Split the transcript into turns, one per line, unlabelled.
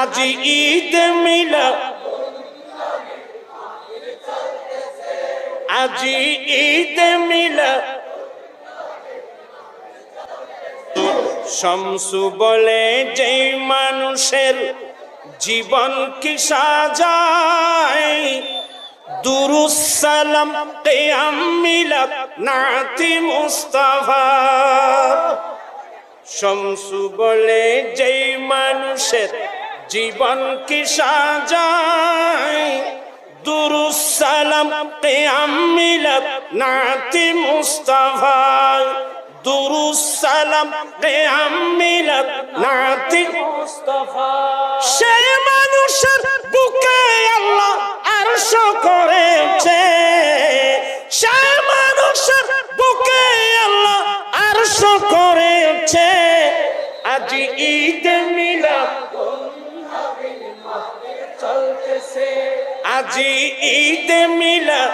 আজি ঈদ মিলাদ, আজি ঈদ মিলাদ। শামসু বলে যেই মানুষের জীবন কি সাজায়, দুরুস সালাম কিয়াম মিলাদ নাতি মুস্তাফা। শামসু বলে যেই মানুষের জীবন কি সাজায়, দুরুস সালাম কিয়াম মিলাদ নাতি মুস্তাফা। দুরুস সালাম কিয়াম মিলাদ নাতি মুস্তাফা। সেই মানুষের বুকে আল্লাহ আরশ করেছে, সেই মানুষের বুকে আল্লাহ আরশ করেছে। আজি ঈদ মিলাদ চলতেছে, আজি ঈদ মিলাদ